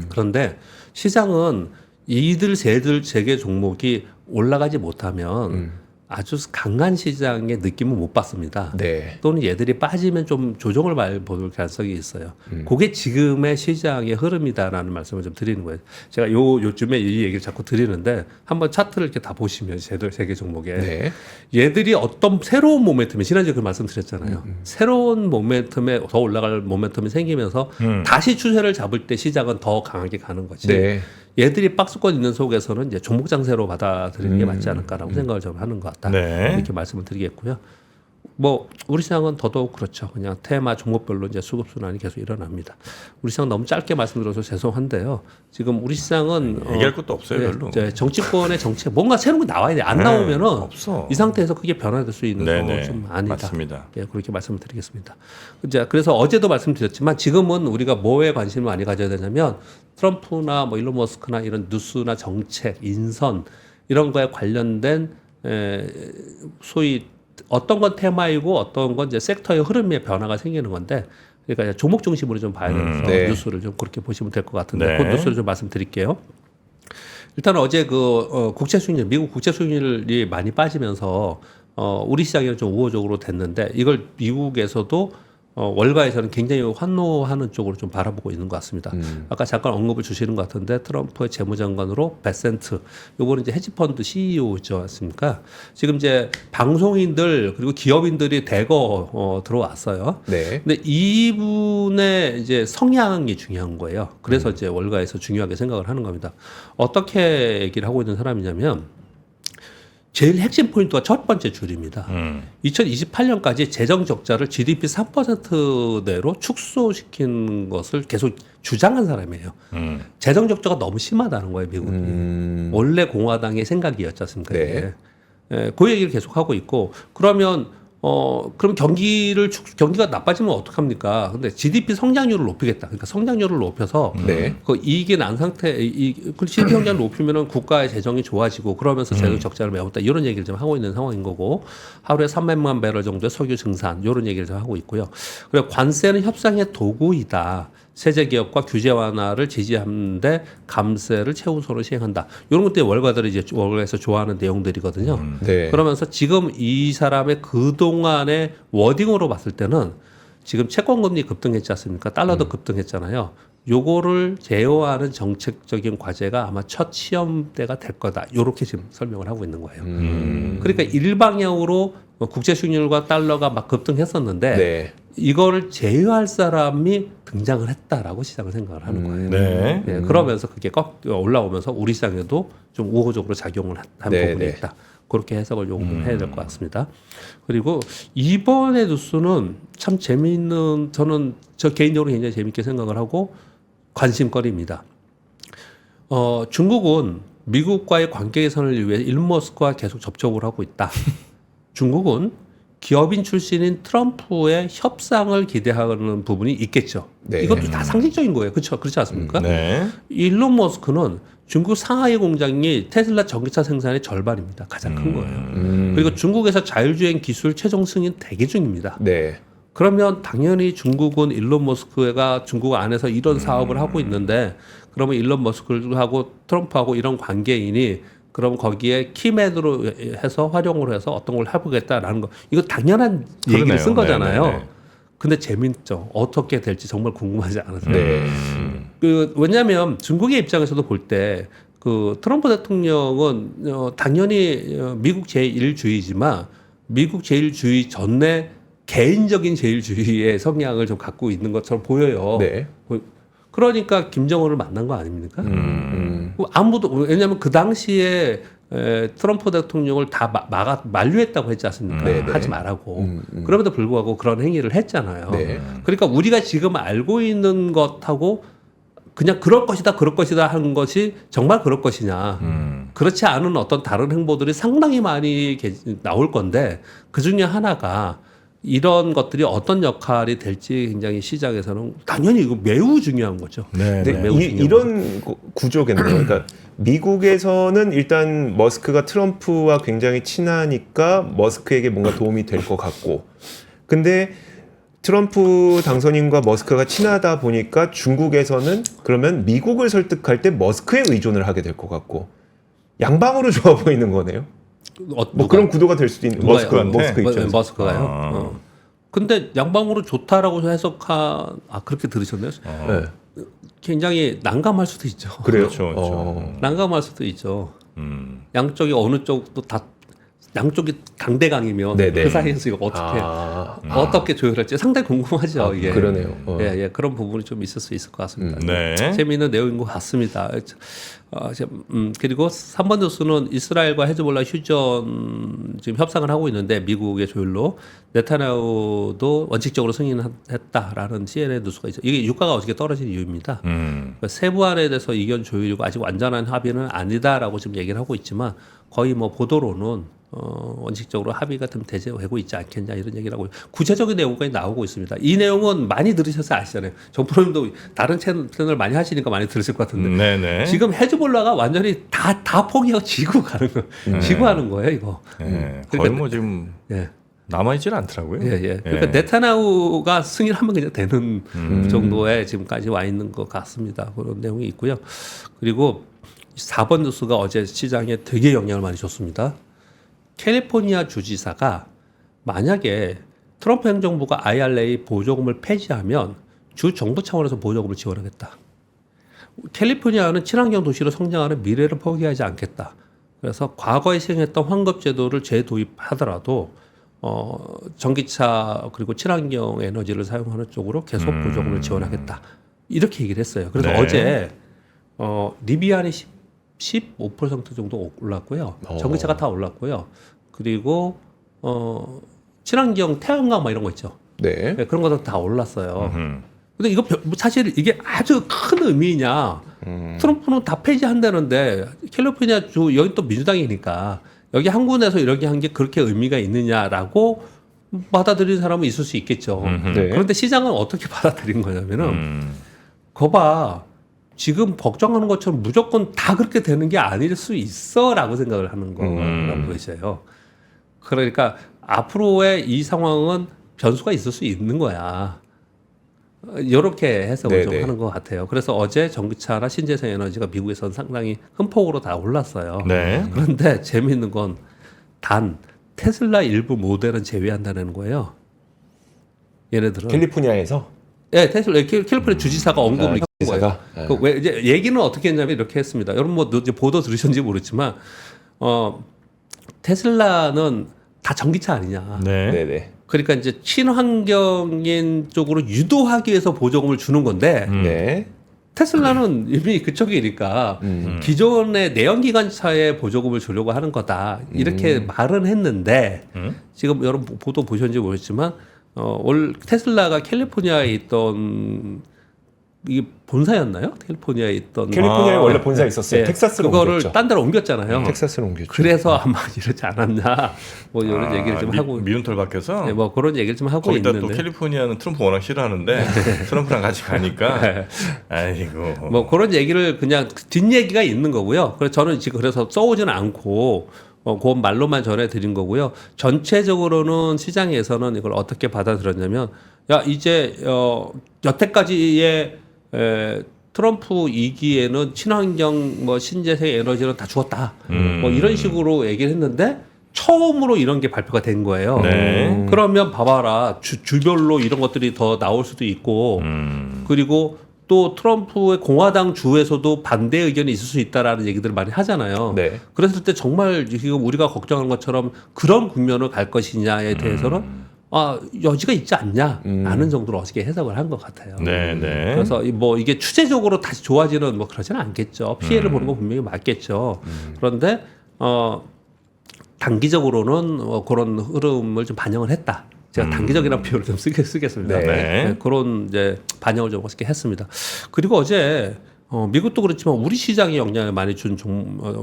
그런데 시장은 이들 세 개 종목이 올라가지 못하면 아주 강한 시장의 느낌은 못 받습니다. 네. 또는 얘들이 빠지면 좀 조정을 볼 가능성이 있어요. 그게 지금의 시장의 흐름이다라는 말씀을 좀 드리는 거예요. 제가 요즘에 이 얘기를 자꾸 드리는데 한번 차트를 이렇게 다 보시면 쟤들 세 개 종목에 네. 얘들이 어떤 새로운 모멘텀에 지난주에 그 말씀 드렸잖아요. 새로운 모멘텀에 더 올라갈 모멘텀이 생기면서 다시 추세를 잡을 때 시장은 더 강하게 가는 거지. 네. 얘들이 박스권 있는 속에서는 이제 종목 장세로 받아들이는 게 맞지 않을까라고 생각을 좀 하는 것 같다. 네. 이렇게 말씀을 드리겠고요. 뭐 우리 시장은 더더욱 그렇죠. 그냥 테마 종목별로 이제 수급 순환이 계속 일어납니다. 우리 시장 너무 짧게 말씀드려서 죄송한데요. 지금 우리 시장은 얘기할 것도 없어요, 별로. 이제 정치권의 정책 뭔가 새로운 게 나와야 돼. 안 나오면은 없어. 이 상태에서 크게 변화될 수 있는 상황은 좀 아니다. 맞습니다. 예, 그렇게 말씀을 드리겠습니다. 이제 그래서 어제도 말씀드렸지만 지금은 우리가 뭐에 관심을 많이 가져야 되냐면 트럼프나 뭐 일론 머스크나 이런 뉴스나 정책, 인선 이런 거에 관련된 소위 어떤 건 테마이고 어떤 건 이제 섹터의 흐름의 변화가 생기는 건데 그러니까 종목 중심으로 좀 봐야 돼서 네. 뉴스를 좀 그렇게 보시면 될 것 같은데 네. 그 뉴스를 좀 말씀드릴게요. 일단 어제 국채 수익률, 미국 국채 수익률이 많이 빠지면서 우리 시장에는 좀 우호적으로 됐는데 이걸 미국에서도 월가에서는 굉장히 환호하는 쪽으로 좀 바라보고 있는 것 같습니다. 아까 잠깐 언급을 주시는 것 같은데 트럼프의 재무장관으로 베센트, 요거는 이제 헤지펀드 CEO죠, 않습니까? 지금 이제 방송인들 그리고 기업인들이 대거 들어왔어요. 네. 근데 이분의 이제 성향이 중요한 거예요. 그래서 이제 월가에서 중요하게 생각을 하는 겁니다. 어떻게 얘기를 하고 있는 사람이냐면 제일 핵심 포인트가 첫 번째 줄입니다. 2028년까지 재정 적자를 GDP 3%대로 축소시킨 것을 계속 주장한 사람이에요. 재정 적자가 너무 심하다는 거예요, 미국이. 원래 공화당의 생각이었지 않습니까? 네. 예, 그 얘기를 계속 하고 있고 그러면 그럼 경기가 나빠지면 어떡합니까? 근데 GDP 성장률을 높이겠다. 그러니까 성장률을 높여서 네. 그 이익이 난 상태, 그 GDP 성장을 높이면은 국가의 재정이 좋아지고 그러면서 재정 적자를 메웠다. 이런 얘기를 좀 하고 있는 상황인 거고 하루에 300만 배럴 정도의 석유 증산 이런 얘기를 좀 하고 있고요. 그리고 관세는 협상의 도구이다. 세제 기업과 규제 완화를 지지하는데 감세를 최우선으로 시행한다. 이런 것들이 월가들이 이제 월가에서 좋아하는 내용들이거든요. 네. 그러면서 지금 이 사람의 그동안의 워딩으로 봤을 때는 지금 채권금리 급등했지 않습니까? 달러도 급등했잖아요. 요거를 제어하는 정책적인 과제가 아마 첫 시험대가 될 거다. 요렇게 지금 설명을 하고 있는 거예요. 그러니까 일방향으로 국제 수익률과 달러가 막 급등했었는데 네. 이거를 제어할 사람이 등장을 했다라고 시장을 생각을 하는 거예요. 네. 네, 그러면서 그게 올라오면서 우리 시장에도 좀 우호적으로 작용을 한 네, 부분이 네. 있다. 그렇게 해석을 해야 될 것 같습니다. 그리고 이번에 뉴스는 참 재미있는, 저는 저 개인적으로 굉장히 재미있게 생각을 하고 관심거리입니다. 중국은 미국과의 관계 개선을 위해 일론 머스크와 계속 접촉을 하고 있다. 중국은 기업인 출신인 트럼프의 협상을 기대하는 부분이 있겠죠. 네. 이것도 다 상식적인 거예요. 그렇죠? 그렇지 않습니까? 네. 일론 머스크는 중국 상하이 공장이 테슬라 전기차 생산의 절반입니다. 가장 큰 거예요. 그리고 중국에서 자율주행 기술 최종 승인 대기 중입니다. 네. 그러면 당연히 중국은 일론 머스크가 중국 안에서 이런 사업을 하고 있는데 그러면 일론 머스크하고 트럼프하고 이런 관계인이 그럼 거기에 키맨으로 해서 활용을 해서 어떤 걸 해보겠다라는 거 이거 당연한 얘기를 그러네요. 쓴 거잖아요. 네네네. 근데 재밌죠. 어떻게 될지 정말 궁금하지 않으세요? 네. 왜냐하면 중국의 입장에서도 볼 때 그 트럼프 대통령은 당연히 미국 제1주의지만 미국 제1주의 전에 개인적인 제일주의의 성향을 좀 갖고 있는 것처럼 보여요. 네. 그러니까 김정은을 만난 거 아닙니까? 아무도 왜냐하면 그 당시에 트럼프 대통령을 다 만류했다고 했지 않습니까? 네, 네. 하지 말라고. 그럼에도 불구하고 그런 행위를 했잖아요. 네. 그러니까 우리가 지금 알고 있는 것하고 그냥 그럴 것이다 하는 것이 정말 그럴 것이냐. 그렇지 않은 어떤 다른 행보들이 상당히 많이 나올 건데 그 중에 하나가 이런 것들이 어떤 역할이 될지 굉장히 시장에서는 당연히 이거 매우 중요한 거죠. 네. 근데 네. 매우 중요한 이런 구조겠네요. 그러니까 미국에서는 일단 머스크가 트럼프와 굉장히 친하니까 머스크에게 뭔가 도움이 될 것 같고, 근데 트럼프 당선인과 머스크가 친하다 보니까 중국에서는 그러면 미국을 설득할 때 머스크에 의존을 하게 될 것 같고, 양방으로 좋아 보이는 거네요. 뭐 그런 구도가 될 수도 있는 머스크 입장에서. 머스크가요. 근데 양방으로 좋다라고 그렇게 들으셨나요? 네. 굉장히 난감할 수도 있죠. 그래요? 그렇죠. 그렇죠. 난감할 수도 있죠. 음. 양쪽이 어느 쪽도 다 양쪽이 강대강이면 네네. 그 사이에서 이거 어떻게 조율할지 상당히 궁금하죠. 이게. 그러네요. 예, 그런 부분이 좀 있을 수 있을 것 같습니다. 네. 재미있는 내용인 것 같습니다. 그리고 3번 뉴스는 이스라엘과 헤즈볼라 휴전 지금 협상을 하고 있는데 미국의 조율로 네타냐후도 원칙적으로 승인했다라는 CNN 뉴스가 있죠. 이게 유가가 어떻게 떨어진 이유입니다. 그러니까 세부안에 대해서 이견 조율이고 아직 완전한 합의는 아니다라고 지금 얘기를 하고 있지만 거의 뭐 보도로는 원칙적으로 합의가 좀 되고 있지 않겠냐 이런 얘기를 하고 구체적인 내용까지 나오고 있습니다. 이 내용은 많이 들으셔서 아시잖아요. 정프로님도 다른 채널 많이 하시니까 많이 들으실 것 같은데 네네. 지금 헤즈볼라가 완전히 다 포기하고 지고 가는 거, 지고 하는 거예요 이거. 네. 거의 그러니까- 뭐 지금 예. 남아있질 않더라고요. 예. 그러니까 네타냐후가 승인하면 그냥 되는 정도에 지금까지 와 있는 것 같습니다. 그런 내용이 있고요. 그리고 4번 뉴스가 어제 시장에 되게 영향을 많이 줬습니다. 캘리포니아 주지사가 만약에 트럼프 행정부가 IRA 보조금을 폐지하면 주 정부 차원에서 보조금을 지원하겠다. 캘리포니아는 친환경 도시로 성장하는 미래를 포기하지 않겠다. 그래서 과거에 시행했던 환급 제도를 재도입하더라도 전기차 그리고 친환경 에너지를 사용하는 쪽으로 계속 보조금을 지원하겠다. 이렇게 얘기를 했어요. 그래서 네. 어제 리비안이 15% 정도 올랐고요. 전기차가 다 올랐고요. 그리고 친환경 태양광 막 이런 거 있죠. 네. 네, 그런 것도 다 올랐어요. 근데 이거 사실 이게 아주 큰 의미냐? 트럼프는 다 폐지한다는데 캘리포니아 주 여기 또 민주당이니까 여기 한 군데서 이렇게 한 게 그렇게 의미가 있느냐라고 받아들이는 사람은 있을 수 있겠죠. 네. 그런데 시장은 어떻게 받아들인 거냐면은 거봐 지금 걱정하는 것처럼 무조건 다 그렇게 되는 게 아닐 수 있어라고 생각을 하는 거라고 보이세요. 그러니까 앞으로의 이 상황은 변수가 있을 수 있는 거야. 이렇게 해석을 좀 네네. 하는 것 같아요. 그래서 어제 전기차나 신재생 에너지가 미국에서는 상당히 큰 폭으로 다 올랐어요. 네. 그런데 재미있는 건 단 테슬라 일부 모델은 제외한다는 거예요. 얘네들은 캘리포니아에서 예, 테슬라 캘리포니아 주지사가 언급을 한 거예요. 주지사가? 그 왜 이제 얘기는 어떻게 했냐면 이렇게 했습니다. 여러분 뭐 이제 보도 들으셨는지 모르지만 테슬라는 다 전기차 아니냐. 네. 네네. 그러니까 이제 친환경인 쪽으로 유도하기 위해서 보조금을 주는 건데 네. 테슬라는 이미 그쪽이니까 기존의 내연기관차에 보조금을 주려고 하는 거다 이렇게 말은 했는데 지금 여러분 보도 보셨는지 모르겠지만 올 테슬라가 캘리포니아에 있던 이게 본사였나요? 캘리포니아에 있던 캘리포니아에 원래 본사 있었어요. 예, 텍사스로 그거를 옮겼죠. 딴 데로 옮겼잖아요. 텍사스로 옮겼죠. 그래서 아마 이러지 않았나 뭐 이런 얘기를 좀 하고 미운털 밖에서 네, 뭐 그런 얘기를 좀 하고 거기다 있는데 또 캘리포니아는 트럼프 워낙 싫어하는데 트럼프랑 같이 가니까 아이고 뭐 그런 얘기를 그냥 뒷얘기가 있는 거고요. 그래서 저는 지금 그래서 써오지는 않고 그 말로만 전해드린 거고요. 전체적으로는 시장에서는 이걸 어떻게 받아들였냐면 야 이제 여태까지의 트럼프 2기에는 친환경 뭐 신재생 에너지는 다 죽었다. 뭐 이런 식으로 얘기를 했는데 처음으로 이런 게 발표가 된 거예요. 네. 그러면 봐봐라 주별로 이런 것들이 더 나올 수도 있고 그리고 또 트럼프의 공화당 주에서도 반대 의견이 있을 수 있다라는 얘기들을 많이 하잖아요. 네. 그랬을 때 정말 지금 우리가 걱정하는 것처럼 그런 국면을 갈 것이냐에 대해서는 여지가 있지 않냐라는 정도로 어떻게 해석을 한 것 같아요. 네, 네. 그래서 뭐 이게 추세적으로 다시 좋아지는 뭐 그러지는 않겠죠. 피해를 보는 건 분명히 맞겠죠. 그런데 단기적으로는 그런 흐름을 좀 반영을 했다. 제가 단기적이라는 표현을 좀 쓰겠습니다. 네. 네, 그런 이제 반영을 좀 어떻게 했습니다. 그리고 어제 미국도 그렇지만 우리 시장에 영향을 많이 준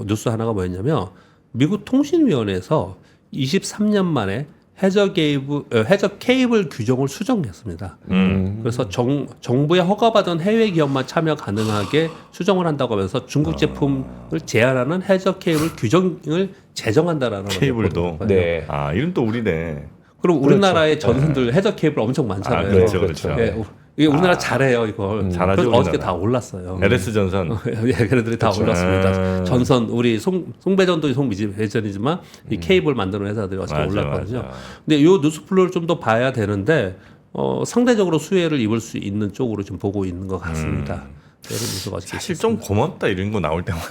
뉴스 하나가 뭐였냐면 미국 통신위원회에서 23년 만에 해저 케이블 규정을 수정했습니다. 그래서 정부에 허가받은 해외 기업만 참여 가능하게 수정을 한다고 하면서 중국 제품을 제한하는 해저 케이블 규정을 제정한다라는 케이블도. 네. 아 이름 또 우리네. 그럼 우리나라의 전선들 해저 케이블 엄청 많잖아요. 그렇죠, 그렇죠. 예, 이게 우리나라 잘해요 이걸. 잘하죠, 그래서 어저께 우리나라. 다 올랐어요. LS 전선. 예, 걔네들이 다 올랐습니다. 아. 전선 우리 송배전도 송배전이지만 이 케이블 만드는 회사들이 어저께 맞아, 올랐거든요. 맞아. 근데 이 뉴스플로를 좀 더 봐야 되는데 상대적으로 수혜를 입을 수 있는 쪽으로 좀 보고 있는 것 같습니다. 이런 뉴스가 사실 좀 고맙다 이런 거 나올 때마다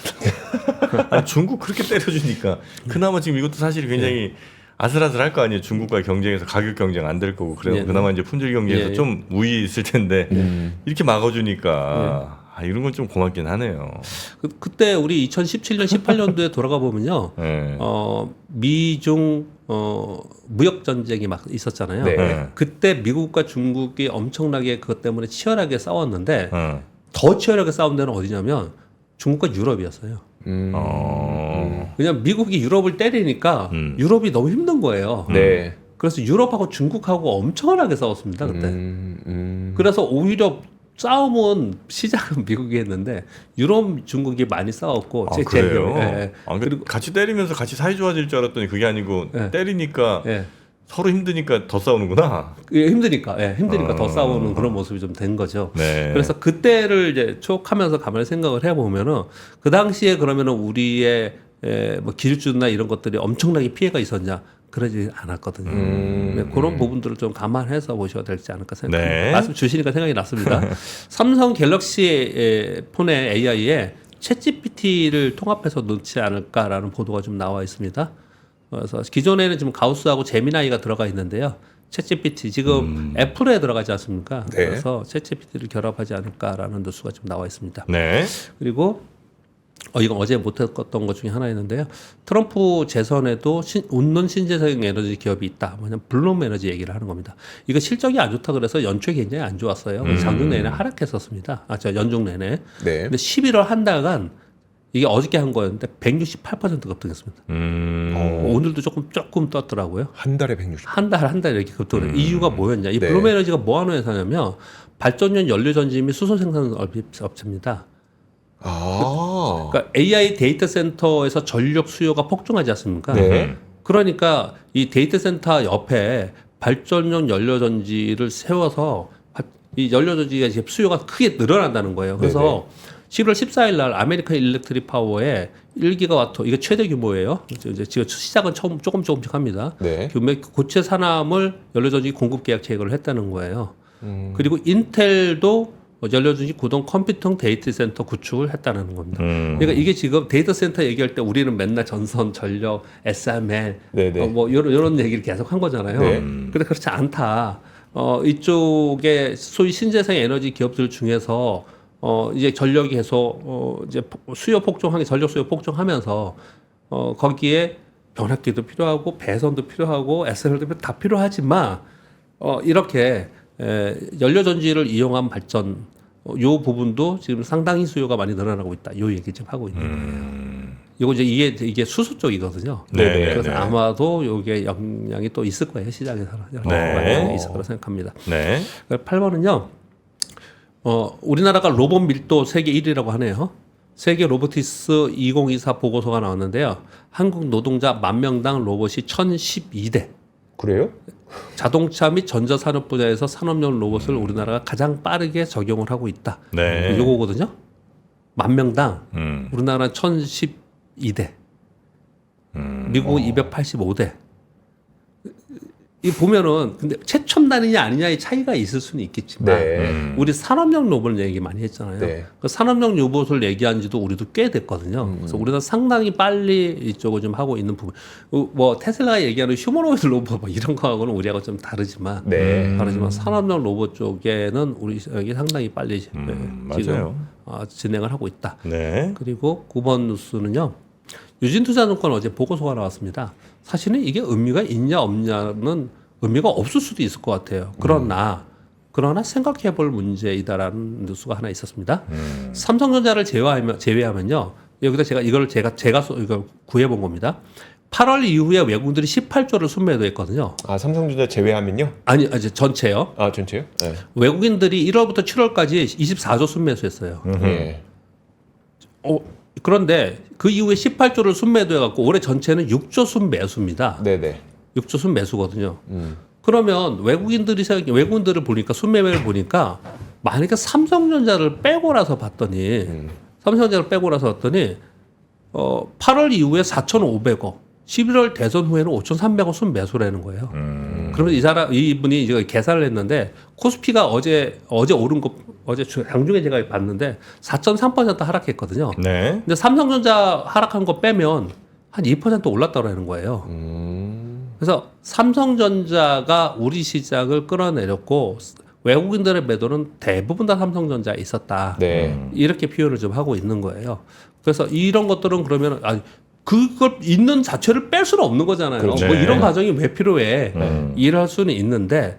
아니, 중국 그렇게 때려주니까 그나마 지금 이것도 사실 굉장히 아슬아슬할 거 아니에요. 중국과의 경쟁에서 가격 경쟁 안 될 거고 그래 그나마 이제 품질 경쟁에서 좀 우위 있을 텐데 이렇게 막아주니까 이런 건 좀 고맙긴 하네요. 그때 우리 2017년 18년도에 돌아가 보면요. 미중 무역 전쟁이 막 있었잖아요. 네. 그때 미국과 중국이 엄청나게 그것 때문에 치열하게 싸웠는데 더 치열하게 싸운 데는 어디냐면 중국과 유럽이었어요. 왜냐면 미국이 유럽을 때리니까 유럽이 너무 힘든 거예요. 네. 그래서 유럽하고 중국하고 엄청나게 싸웠습니다 그때. 그래서 오히려 싸움은 시작은 미국이 했는데 유럽 중국이 많이 싸웠고 그래요? 예. 그리고 같이 때리면서 같이 사이 좋아질 줄 알았더니 그게 아니고 때리니까 서로 힘드니까 더 싸우는구나. 힘드니까 더 싸우는 그런 모습이 좀 된 거죠. 네. 그래서 그때를 이제 추억하면서 가만히 생각을 해보면은 그 당시에 그러면은 우리의 뭐 기술주나 이런 것들이 엄청나게 피해가 있었냐? 그러지 않았거든요. 네, 그런 부분들을 좀 감안해서 보셔야 될지 않을까 생각합니다. 네. 말씀 주시니까 생각이 났습니다. 삼성 갤럭시 폰의 AI에 챗GPT를 통합해서 넣지 않을까라는 보도가 좀 나와 있습니다. 그래서 기존에는 지금 가우스하고 제미나이가 들어가 있는데요. 챗GPT 지금 애플에 들어가지 않습니까? 네. 그래서 챗GPT를 결합하지 않을까라는 뉴스가 좀 나와 있습니다. 네. 그리고 이건 어제 못했던 것 중에 하나였는데요. 트럼프 재선에도 웃는 신재생 에너지 기업이 있다. 뭐냐면 블룸 에너지 얘기를 하는 겁니다. 이거 실적이 안 좋다 그래서 연초에 굉장히 안 좋았어요. 작년 내내 하락했었습니다. 연중 내내. 네. 근데 11월 한 달간 이게 어저께 한 거였는데 168% 급등했습니다. 오늘도 조금 떴더라고요. 한 달에 160. 한 달 이렇게 급등을. 이유가 뭐였냐? 이 네. 블룸 에너지가 뭐 하는 회사냐면 발전용 연료 전지 및 수소 생산 업체입니다. 그러니까 AI 데이터 센터에서 전력 수요가 폭증하지 않습니까? 네. 그러니까 이 데이터 센터 옆에 발전용 연료 전지를 세워서 이 연료 전지가 이제 수요가 크게 늘어난다는 거예요. 그래서 11월 14일 날 아메리칸 일렉트릭 파워에 1기가와트 이게 최대 규모예요. 이제 지금 시작은 조금씩 합니다. 네. 고체 산화물 연료 전지 공급 계약 체결을 했다는 거예요. 그리고 인텔도 연료전지 구동 컴퓨팅 데이터 센터 구축을 했다는 겁니다. 그러니까 이게 지금 데이터 센터 얘기할 때 우리는 맨날 전선, 전력, SML 뭐 이런 얘기를 계속 한 거잖아요. 근데 그렇지 않다. 이쪽에 소위 신재생 에너지 기업들 중에서 이제 전력이 계속 이제 전력 수요 폭증하면서 거기에 변압기도 필요하고 배선도 필요하고 SML도 다 필요하지만 이렇게 연료 전지를 이용한 발전 요 부분도 지금 상당히 수요가 많이 늘어나고 있다. 요 얘기 좀 하고 있는 거예요. 이거 이제 이게 수소 쪽이거든요. 그래서 아마도 요게 영향이 또 있을 거예요. 시장에서는 영향이 있을 거라 생각합니다. 8번은요. 우리나라가 로봇 밀도 세계 1위라고 하네요. 세계 로보티스 2024 보고서가 나왔는데요. 한국 노동자 10,000명당 로봇이 1,012대. 그래요? 자동차 및 전자산업 분야에서 산업용 로봇을 우리나라가 가장 빠르게 적용을 하고 있다. 네. 요거거든요. 10,000명당 우리나라는 1,012대. 미국은 285대. 이 보면은 근데 최첨단이냐 아니냐의 차이가 있을 수는 있겠지만 우리 산업용 로봇을 얘기 많이 했잖아요. 그 산업용 로봇을 얘기한 지도 우리도 꽤 됐거든요. 그래서 우리는 상당히 빨리 이쪽을 좀 하고 있는 부분. 뭐 테슬라가 얘기하는 휴머노이드 로봇 뭐 이런 거하고는 우리하고 좀 다르지만 산업용 로봇 쪽에는 우리 여기 상당히 빨리 지금 진행을 하고 있다. 그리고 9번 뉴스는요. 유진투자증권 어제 보고서가 나왔습니다. 사실은 이게 의미가 있냐 없냐는 의미가 없을 수도 있을 것 같아요. 그러나 생각해 볼 문제이다라는 뉴스가 하나 있었습니다. 삼성전자를 제외하면요. 여기다 이걸 구해 본 겁니다. 8월 이후에 외국인들이 18조를 순매도했거든요. 삼성전자 제외하면요? 아니 전체요. 전체요? 네. 외국인들이 1월부터 7월까지 24조 순매수했어요. 그런데 그 이후에 18조를 순매도해갖고 올해 전체는 6조 순매수입니다. 6조 순매수거든요. 그러면 외국인들을 보니까 순매매를 보니까 만약에 삼성전자를 빼고라서 봤더니 8월 이후에 4,500억 11월 대선 후에는 5,300원 순 매수라는 거예요. 그러면 이분이 이제 계산을 했는데 코스피가 어제 오른 거 어제 장중에 제가 봤는데 4.3% 하락했거든요. 네. 근데 삼성전자 하락한 거 빼면 한 2% 올랐다라는 거예요. 그래서 삼성전자가 우리 시장을 끌어내렸고 외국인들의 매도는 대부분 다 삼성전자에 있었다. 네. 이렇게 표현을 좀 하고 있는 거예요. 그래서 이런 것들은 그러면 그걸 있는 자체를 뺄 수는 없는 거잖아요. 그렇죠. 뭐 네. 이런 과정이 왜 필요해? 일할 수는 있는데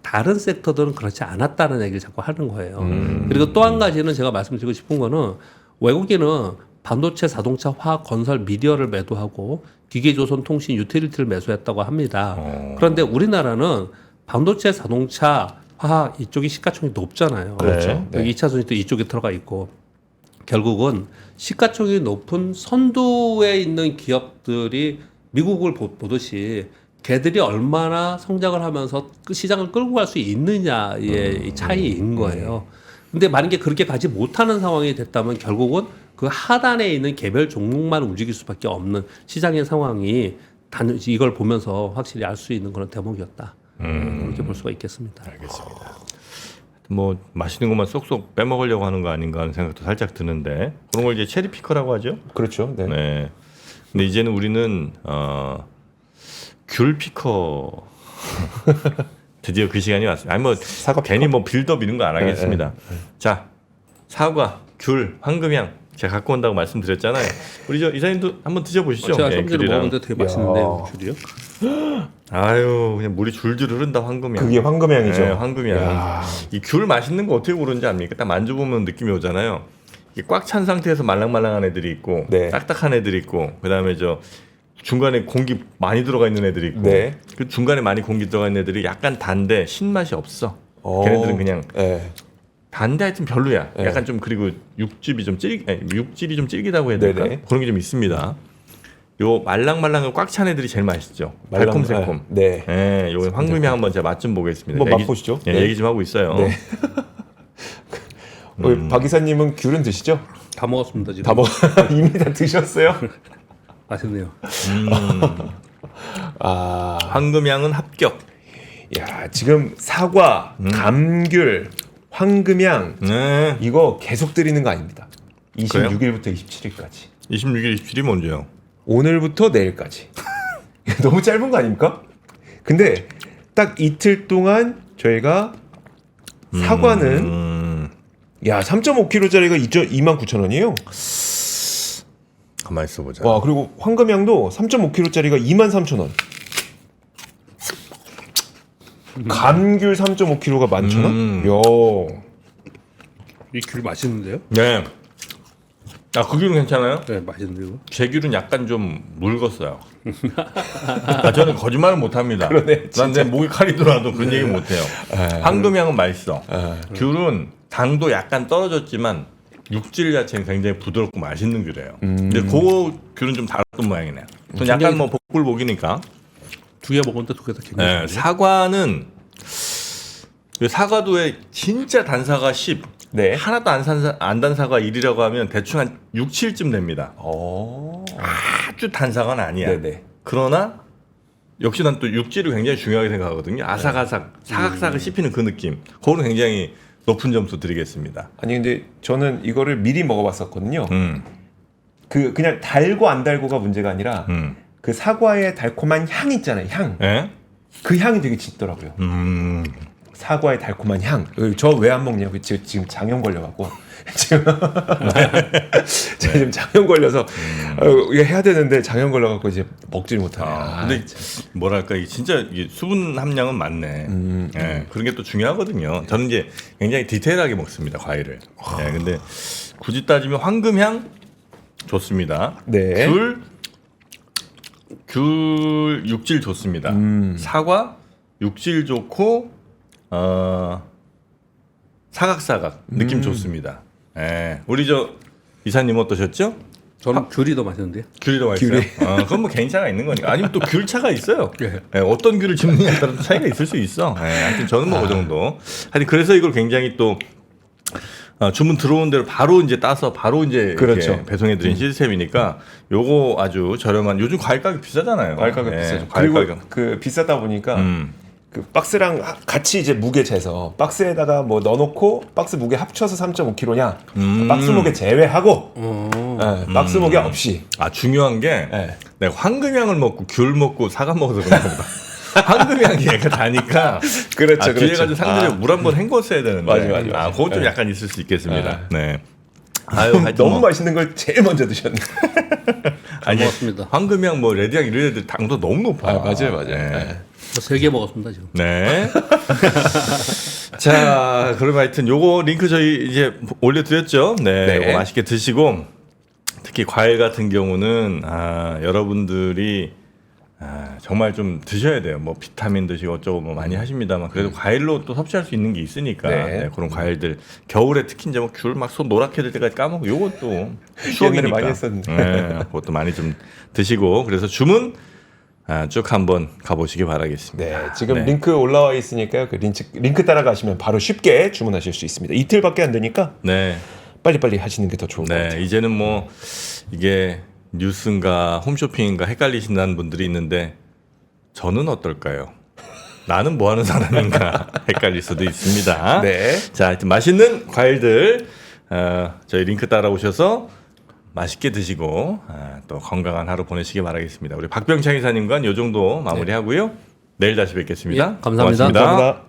다른 섹터들은 그렇지 않았다는 얘기를 자꾸 하는 거예요. 그리고 또 한 가지는 제가 말씀드리고 싶은 거는 외국인은 반도체, 자동차, 화학, 건설, 미디어를 매도하고 기계조선, 통신, 유틸리티를 매수했다고 합니다. 그런데 우리나라는 반도체, 자동차, 화학 이쪽이 시가총이 높잖아요. 그렇죠. 여기 2차 전지도 이쪽에 들어가 있고 결국은 시가총이 높은 선두에 있는 기업들이 미국을 보듯이 걔들이 얼마나 성장을 하면서 그 시장을 끌고 갈 수 있느냐의 차이인 거예요. 근데 만약에 그렇게 가지 못하는 상황이 됐다면 결국은 그 하단에 있는 개별 종목만 움직일 수밖에 없는 시장의 상황이 단지 이걸 보면서 확실히 알 수 있는 그런 대목이었다. 그렇게 볼 수가 있겠습니다. 알겠습니다. 뭐 맛있는 것만 쏙쏙 빼먹으려고 하는 거 아닌가 하는 생각도 살짝 드는데 그런 걸 이제 체리 피커라고 하죠. 그렇죠. 네. 네. 근데 이제는 우리는 귤 피커 드디어 그 시간이 왔습니다. 아니 뭐 사과 괜히 뭐 빌드업 이런 거 안 하겠습니다. 자, 사과, 귤, 황금향 제가 갖고 온다고 말씀드렸잖아요. 우리 저 이사님도 한번 드셔보시죠. 제가 예, 좀 전에 귤이랑. 먹었는데 되게 맛있는데요, 귤이요? 아유 그냥 물이 줄줄 흐른다 황금향. 그게 황금향이죠. 네, 황금향. 야. 이 귤 맛있는 거 어떻게 고르는지 압니까? 딱 만져보면 느낌이 오잖아요. 이게 꽉 찬 상태에서 말랑말랑한 애들이 있고 네. 딱딱한 애들이 있고 그다음에 저 중간에 공기 많이 들어가 있는 애들이 있고 네. 그 중간에 많이 공기 들어가 있는 애들이 약간 단데 신맛이 없어. 걔네들은 그냥 네. 단데 하여튼 별로야. 네. 약간 좀 그리고 육즙이 좀 질기다고 해야 될까? 네네. 그런 게 좀 있습니다. 요 말랑말랑한 꽉 찬 애들이 제일 맛있죠. 달콤새콤. 네. 예, 요거 황금향 한번 제가 맛 좀 보겠습니다. 한번 맛보시죠. 예, 네. 얘기 좀 하고 있어요. 네. 박 이사님은 귤은 드시죠? 다 먹었습니다 지금. 다 먹. 이미 다 드셨어요? 맛있네요. 아, 황금향은 합격. 야 지금 사과, 감귤, 황금향 네. 이거 계속 드리는 거 아닙니다. 26일부터 27일까지. 26일, 27일이 언제요? 오늘부터 내일까지. 너무 짧은 거 아닙니까? 근데 딱 이틀 동안 저희가 사과는 야 3.5kg짜리가 29,000원이에요. 가만히 있어보자. 와 그리고 황금향도 3.5kg짜리가 23,000원. 감귤 3.5kg가 11,000원? 야. 이 귤 맛있는데요? 네. 아, 그 귤은 괜찮아요? 네, 맛있는데요. 제 귤은 약간 좀 묽었어요. 아, 저는 거짓말을 못합니다. 그러네, 난 내 목이 칼이더라도 그런 얘기 못해요. 황금향은 맛있어. 귤은 당도 약간 떨어졌지만 육질 자체는 굉장히 부드럽고 맛있는 귤이에요. 근데 그 귤은 좀 다른 모양이네요. 전 약간 뭐 복불복이니까. 두 개 먹었는데 두 개 다 굉장히 네, 사과는 그 사과도에 진짜 단사가 10, 네. 하나도 안 단 사과 1이라고 하면 대충 한 6, 7쯤 됩니다. 아주 단 사과는 아니야. 네네. 그러나 역시 난 또 육질을 굉장히 중요하게 생각하거든요. 아삭아삭, 사각사각 씹히는 그 느낌. 그거는 굉장히 높은 점수 드리겠습니다. 아니 근데 저는 이거를 미리 먹어봤었거든요. 그냥 달고 안 달고가 문제가 아니라 그 사과의 달콤한 향 있잖아요. 향. 예? 그 향이 되게 짙더라고요. 사과의 달콤한 향. 저 왜 안 먹냐고 지금 장염 걸려갖고 지금 제가 지금 장염 걸려서 이거 해야 되는데 장염 걸려갖고 이제 먹질 못하네. 근데 뭐랄까 이게 진짜 이게 수분 함량은 많네. 예, 그런 게 또 중요하거든요. 저는 이제 굉장히 디테일하게 먹습니다 과일을. 예, 근데 굳이 따지면 황금향 좋습니다. 네. 귤 육질 좋습니다. 사과 육질 좋고 사각사각 느낌 좋습니다. 예, 우리 저 이사님 어떠셨죠? 저는 귤이 더 맛있는데요. 귤이 더 맛있어요? 그건 뭐 개인차가 있는 거니까. 아니면 또 귤차가 있어요. 예, 어떤 귤을 집느냐에 따라 차이가 있을 수 있어. 예, 하여튼 저는 뭐 그 정도. 하여튼 그래서 이걸 굉장히 또 주문 들어온 대로 바로 이제 따서 바로 이제 그렇죠. 이렇게 배송해드리는 시스템이니까 요거 아주 저렴한. 요즘 과일 가격 비싸잖아요. 과일 가격 네, 비싸죠. 과일 그리고 가격. 그 비싸다 보니까 그 박스랑 같이 이제 무게 재서 박스에다가 뭐 넣어놓고 박스 무게 합쳐서 3.5kg냐, 박스 무게 제외하고 박스 무게 없이. 아 중요한 게 네. 내가 황금향을 먹고 귤 먹고 사과 먹어서 그런가 보다. 황금향이 얘가 다니까 그렇죠, 뒤에 그렇죠. 가지고 상대적으로 물 한번 헹궜어야 되는데 맞아. 그건 좀 네. 약간 있을 수 있겠습니다. 네. 아유 하여튼 너무 뭐. 맛있는 걸 제일 먼저 드셨네. 아니, 먹었습니다. 황금향 뭐 레드향 이런 애들 당도 너무 높아. 맞아요. 네. 3개 먹었습니다 지금. 네. 자, 그럼 하여튼 요거 링크 저희 이제 올려드렸죠. 네. 네. 요거 맛있게 드시고 특히 과일 같은 경우는 여러분들이 정말 좀 드셔야 돼요. 뭐 비타민 드시고 어쩌고 뭐 많이 하십니다만 그래도 과일로 또 섭취할 수 있는 게 있으니까 네. 네, 그런 과일들 겨울에 특히 이제 뭐 귤 막 손 노랗게 될 때까지 까먹고 요것도 추억이니까. 옛날에 많이 했었는데. 네, 그것도 많이 좀 드시고 그래서 주문 쭉 한번 가보시기 바라겠습니다. 네, 지금 네. 링크 올라와 있으니까요. 그 링크 따라가시면 바로 쉽게 주문하실 수 있습니다. 이틀밖에 안 되니까 네. 빨리빨리 하시는 게 더 좋은 것 네, 같아요. 이제는 뭐 이게 뉴스인가 홈쇼핑인가 헷갈리신다는 분들이 있는데 저는 어떨까요? 나는 뭐 하는 사람인가 헷갈릴 수도 있습니다. 네. 자, 하여튼 맛있는 과일들 저희 링크 따라오셔서 맛있게 드시고 또 건강한 하루 보내시기 바라겠습니다. 우리 박병창 이사님과 요 정도 마무리하고요. 내일 다시 뵙겠습니다. 예, 감사합니다. 고맙습니다. 감사합니다.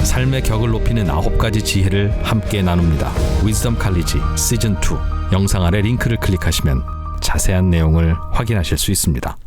삶의 격을 높이는 9가지 지혜를 함께 나눕니다. 위즈덤 칼리지 시즌 2 영상 아래 링크를 클릭하시면 자세한 내용을 확인하실 수 있습니다.